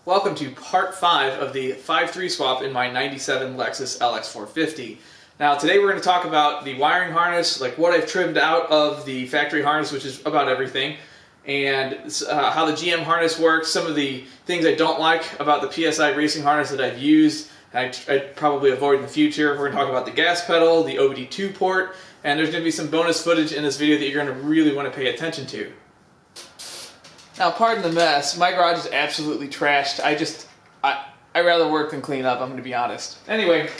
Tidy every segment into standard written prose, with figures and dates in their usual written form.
Welcome to part 5 of the 5.3 swap in my 97 Lexus LX450. Now today we're going to talk about the wiring harness, like what I've trimmed out of the factory harness, which is about everything, and how the GM harness works, some of the things I don't like about the PSI racing harness that I've used, and I'd probably avoid in the future. We're going to talk about the gas pedal, the OBD2 port, and there's going to be some bonus footage in this video that you're going to really want to pay attention to. Now, pardon the mess. My garage is absolutely trashed. I'd rather work than clean up, I'm going to be honest. Anyway,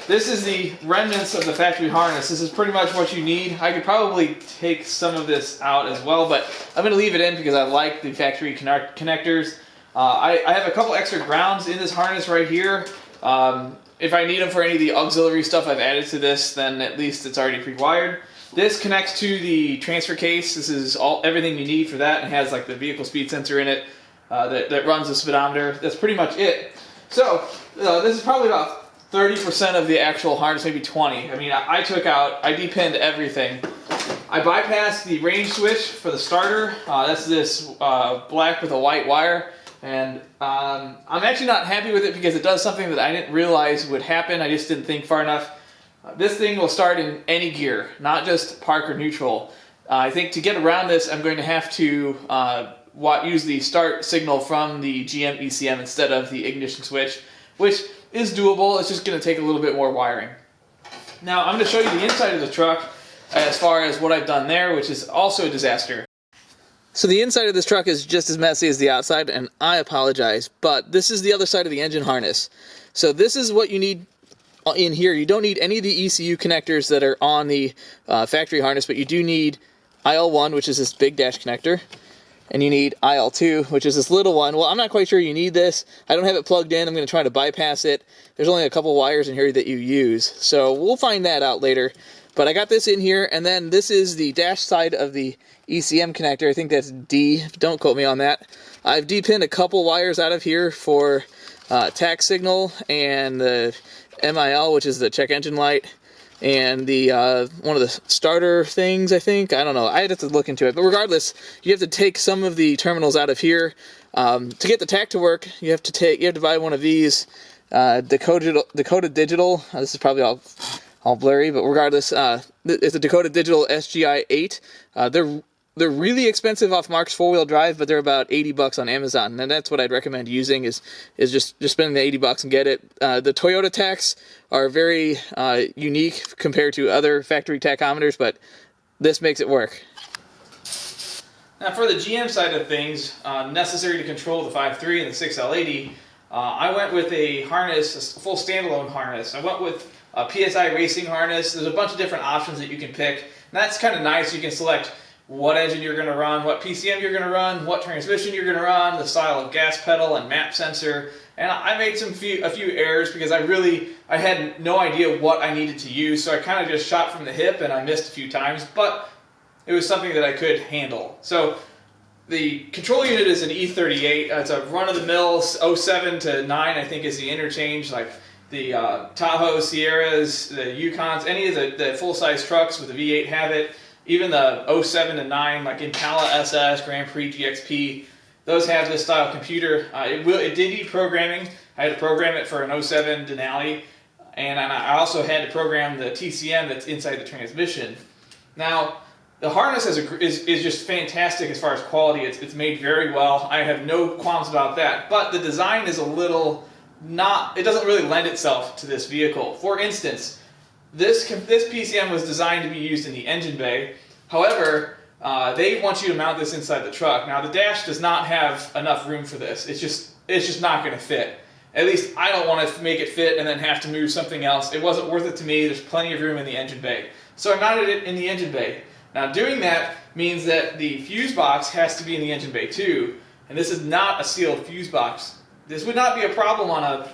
this is the remnants of the factory harness. This is pretty much what you need. I could probably take some of this out as well, but I'm going to leave it in because I like the factory connectors. I have a couple extra grounds in this harness right here. If I need them for any of the auxiliary stuff I've added to this, then at least it's already pre-wired. This connects to the transfer case. This is everything you need for that, and has like the vehicle speed sensor in it that runs the speedometer. That's pretty much it. So this is probably about 30% of the actual harness, maybe 20. I mean, I depinned everything. I bypassed the range switch for the starter. That's this black with a white wire, and I'm actually not happy with it because it does something that I didn't realize would happen. I just didn't think far enough. This thing will start in any gear, not just park or neutral. I think to get around this, I'm going to have to use the start signal from the GM ECM instead of the ignition switch, which is doable. It's just going to take a little bit more wiring. Now, I'm going to show you the inside of the truck as far as what I've done there, which is also a disaster. So the inside of this truck is just as messy as the outside, and I apologize, but this is the other side of the engine harness. So this is what you need in here. You don't need any of the ECU connectors that are on the factory harness, but you do need IL1, which is this big dash connector, and you need IL2, which is this little one. Well, I'm not quite sure you need this. I don't have it plugged in. I'm going to try to bypass it. There's only a couple wires in here that you use, so we'll find that out later. But I got this in here, and then this is the dash side of the ECM connector. I think that's D. Don't quote me on that. I've depinned a couple wires out of here for Tach signal and the MIL, which is the check engine light, and the one of the starter things, I think. I don't know. I'd have to look into it. But regardless, you have to take some of the terminals out of here. To get the Tach to work, you have to buy one of these Dakota Digital. This is probably all blurry, but regardless, it's a Dakota Digital SGI 8. They're really expensive off Mark's 4-wheel drive, but they're about $80 on Amazon, and that's what I'd recommend using is just spending the $80 and get it. The Toyota Tachs are very unique compared to other factory tachometers, but this makes it work. Now for the GM side of things, necessary to control the 5.3 and the 6L80, I went with a harness, a full standalone harness. I went with a PSI racing harness. There's a bunch of different options that you can pick, and that's kind of nice. You can select what engine you're going to run, what PCM you're going to run, what transmission you're going to run, the style of gas pedal and map sensor. And I made a few errors because I had no idea what I needed to use, so I kind of just shot from the hip and I missed a few times, but it was something that I could handle. So the control unit is an E38. It's a run-of-the-mill 07 to 9, I think, is the interchange, like the Tahoe, Sierras, the Yukons, any of the full-size trucks with the V8 have it. Even the 07 to 9, like Impala SS, Grand Prix, GXP, those have this style computer. It did need programming. I had to program it for an 07 Denali, and I also had to program the TCM that's inside the transmission. Now, the harness is just fantastic as far as quality. It's made very well. I have no qualms about that, but the design is a little it doesn't really lend itself to this vehicle. For instance, this PCM was designed to be used in the engine bay. However, they want you to mount this inside the truck. Now, the dash does not have enough room for this. It's just not going to fit. At least I don't want to make it fit and then have to move something else. It wasn't worth it to me. There's plenty of room in the engine bay. So I mounted it in the engine bay. Now, doing that means that the fuse box has to be in the engine bay too. And this is not a sealed fuse box. This would not be a problem on a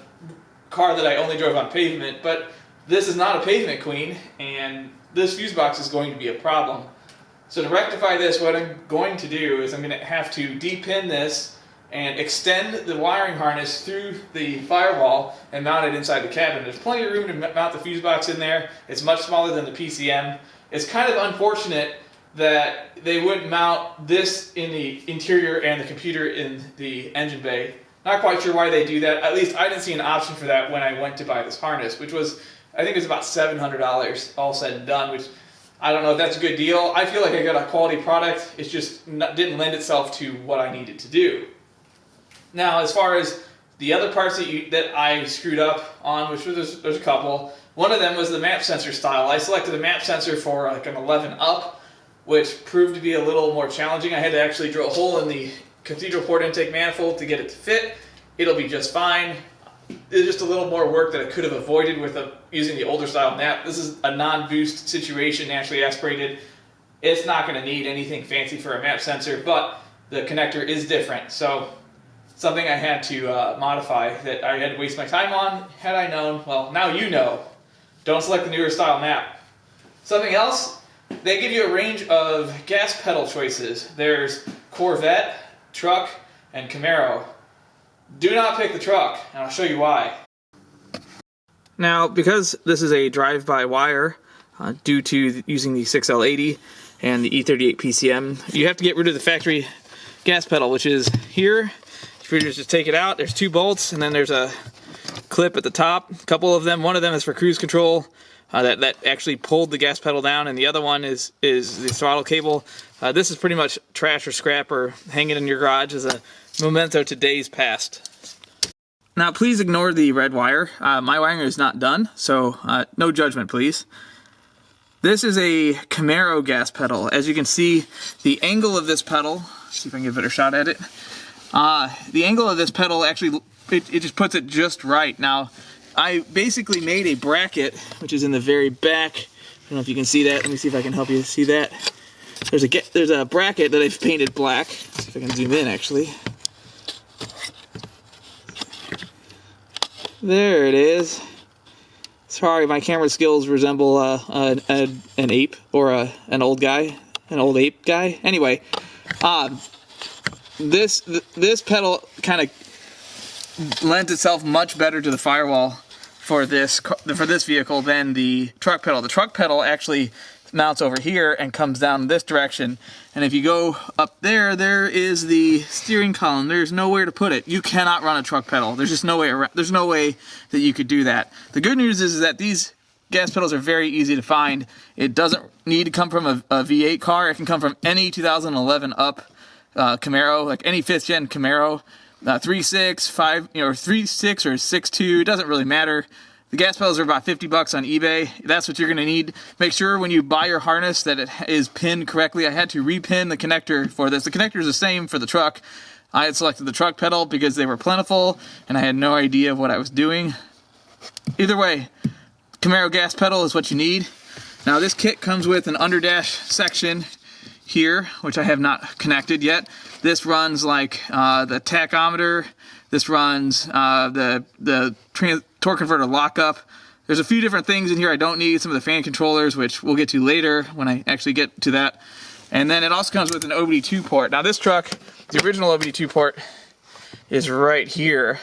car that I only drove on pavement, but this is not a pavement queen, and this fuse box is going to be a problem. So to rectify this, what I'm going to do is I'm going to have to depin this and extend the wiring harness through the firewall and mount it inside the cabin. There's plenty of room to mount the fuse box in there. It's much smaller than the PCM. It's kind of unfortunate that they wouldn't mount this in the interior and the computer in the engine bay. Not quite sure why they do that. At least I didn't see an option for that when I went to buy this harness, which was, I think it was about $700 all said and done, which I don't know if that's a good deal. I feel like I got a quality product. It just didn't lend itself to what I needed to do. Now, as far as the other parts that I screwed up on, which was, there's a couple, one of them was the map sensor style. I selected a map sensor for like an 11 up, which proved to be a little more challenging. I had to actually drill a hole in the cathedral port intake manifold to get it to fit. It'll be just fine. It's just a little more work that I could have avoided with using the older style map. This is a non-boost situation, naturally aspirated. It's not going to need anything fancy for a map sensor, but the connector is different. So something I had to modify that I had to waste my time on. Had I known, well, now you know. Don't select the newer style map. Something else, they give you a range of gas pedal choices. There's Corvette, truck, and Camaro. Do not pick the truck, and I'll show you why. Now, because this is a drive-by-wire, due to using the 6L80 and the E38 PCM, you have to get rid of the factory gas pedal, which is here. If you just take it out, there's 2 bolts, and then there's a clip at the top. A couple of them. One of them is for cruise control. That actually pulled the gas pedal down, and the other one is the throttle cable. This is pretty much trash or scrap or hanging in your garage as a memento to days past. Now please ignore the red wire. My wiring is not done, so no judgment please. This is a Camaro gas pedal. As you can see, the angle of this pedal, see if I can get a better shot at it. The angle of this pedal actually, it just puts it just right. Now, I basically made a bracket, which is in the very back. I don't know if you can see that. Let me see if I can help you see that. There's a bracket that I've painted black. Let's see if I can zoom in actually. There it is. Sorry, my camera skills resemble an ape or an old ape guy. Anyway, this pedal kind of lent itself much better to the firewall for this vehicle than the truck pedal. The truck pedal actually mounts over here and comes down in this direction, and if you go up there, there is the steering column. There's nowhere to put it. You cannot run a truck pedal. There's just no way around. There's no way that you could do that. The good news is that these gas pedals are very easy to find. It doesn't need to come from a V8 car. It can come from any 2011 up Camaro, like any 5th gen Camaro. 3.6, 5, or 3.6 or 6.2, it doesn't really matter. The gas pedals are about 50 bucks on eBay. That's what you're going to need. Make sure when you buy your harness that it is pinned correctly. I had to repin the connector for this. The connector is the same for the truck. I had selected the truck pedal because they were plentiful and I had no idea of what I was doing. Either way, Camaro gas pedal is what you need. Now this kit comes with an underdash section here, which I have not connected yet. This runs like the tachometer. This runs the torque converter lockup. There's a few different things in here I don't need. Some of the fan controllers, which we'll get to later when I actually get to that. And then it also comes with an OBD2 port. Now this truck, the original OBD2 port is right here.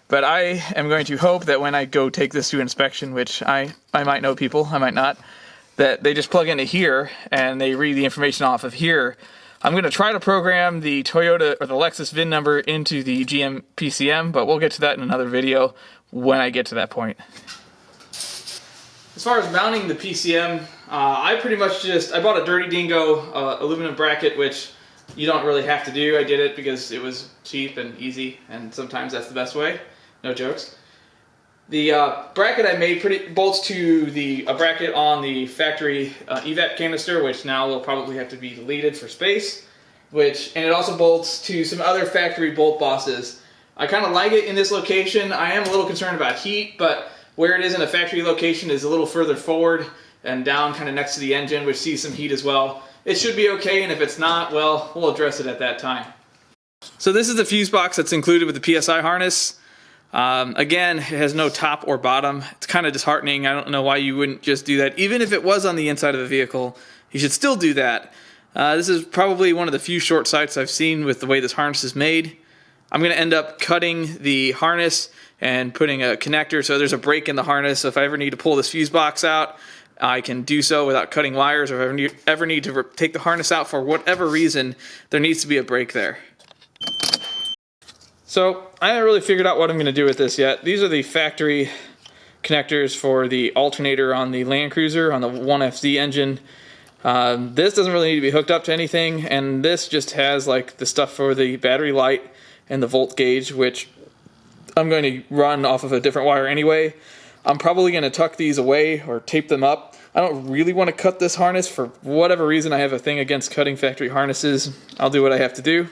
But I am going to hope that when I go take this to inspection, which I might know people, I might not, that they just plug into here and they read the information off of here. I'm going to try to program the Toyota or the Lexus VIN number into the GM PCM, but we'll get to that in another video when I get to that point. As far as mounting the PCM, I pretty much I bought a Dirty Dingo aluminum bracket, which you don't really have to do. I did it because it was cheap and easy, and sometimes that's the best way. No jokes. The bracket I made bolts to a bracket on the factory evap canister, which now will probably have to be deleted for space. And it also bolts to some other factory bolt bosses. I kind of like it in this location. I am a little concerned about heat, but where it is in a factory location is a little further forward and down kind of next to the engine, which sees some heat as well. It should be okay, and if it's not, well, we'll address it at that time. So this is the fuse box that's included with the PSI harness. Again, it has no top or bottom. It's kind of disheartening. I don't know why you wouldn't just do that. Even if it was on the inside of the vehicle, you should still do that. This is probably one of the few short sights I've seen with the way this harness is made. I'm going to end up cutting the harness and putting a connector so there's a break in the harness. So if I ever need to pull this fuse box out, I can do so without cutting wires. Or if I ever need to take the harness out for whatever reason, there needs to be a break there. So I haven't really figured out what I'm going to do with this yet. These are the factory connectors for the alternator on the Land Cruiser, on the 1FZ engine. This doesn't really need to be hooked up to anything, and this just has like the stuff for the battery light and the volt gauge, which I'm going to run off of a different wire anyway. I'm probably going to tuck these away or tape them up. I don't really want to cut this harness for whatever reason. I have a thing against cutting factory harnesses. I'll do what I have to do.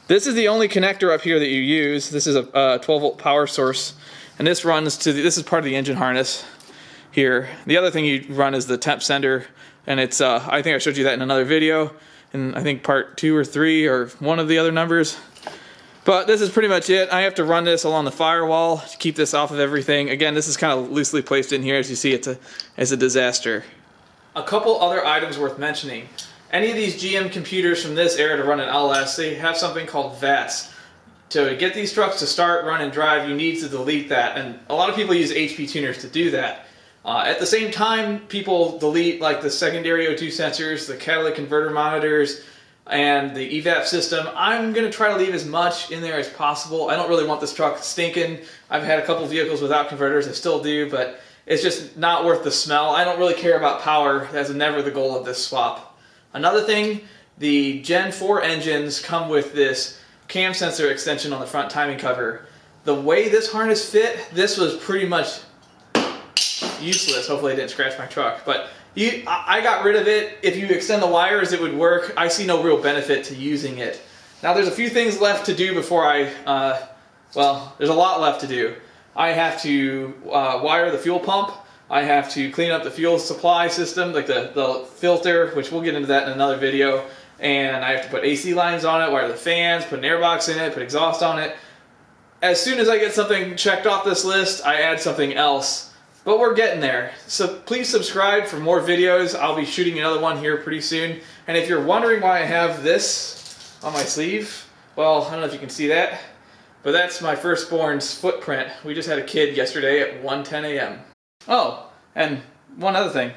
This is the only connector up here that you use. This is a 12-volt power source, and this runs to this is part of the engine harness here. The other thing you run is the Temp Sender, and it's I think I showed you that in another video, and I think part 2 or 3 or one of the other numbers. But this is pretty much it. I have to run this along the firewall to keep this off of everything. Again, this is kind of loosely placed in here. As you see, it's a disaster. A couple other items worth mentioning. Any of these GM computers from this era to run an LS, they have something called VATs. To get these trucks to start, run, and drive, you need to delete that. And a lot of people use HP tuners to do that. At the same time, people delete like the secondary O2 sensors, the catalytic converter monitors, and the EVAP system. I'm going to try to leave as much in there as possible. I don't really want this truck stinking. I've had a couple vehicles without converters, I still do, but it's just not worth the smell. I don't really care about power. That's never the goal of this swap. Another thing, the Gen 4 engines come with this cam sensor extension on the front timing cover. The way this harness fit, this was pretty much useless. Hopefully I didn't scratch my truck, but I got rid of it. If you extend the wires, it would work. I see no real benefit to using it. Now there's a few things left to do before well, there's a lot left to do. I have to wire the fuel pump. I have to clean up the fuel supply system, like the filter, which we'll get into that in another video. And I have to put AC lines on it, wire the fans, put an airbox in it, put exhaust on it. As soon as I get something checked off this list, I add something else. But we're getting there. So please subscribe for more videos. I'll be shooting another one here pretty soon. And if you're wondering why I have this on my sleeve, well, I don't know if you can see that, but that's my firstborn's footprint. We just had a kid yesterday at 1:10 a.m. Oh, and one other thing.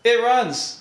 It runs.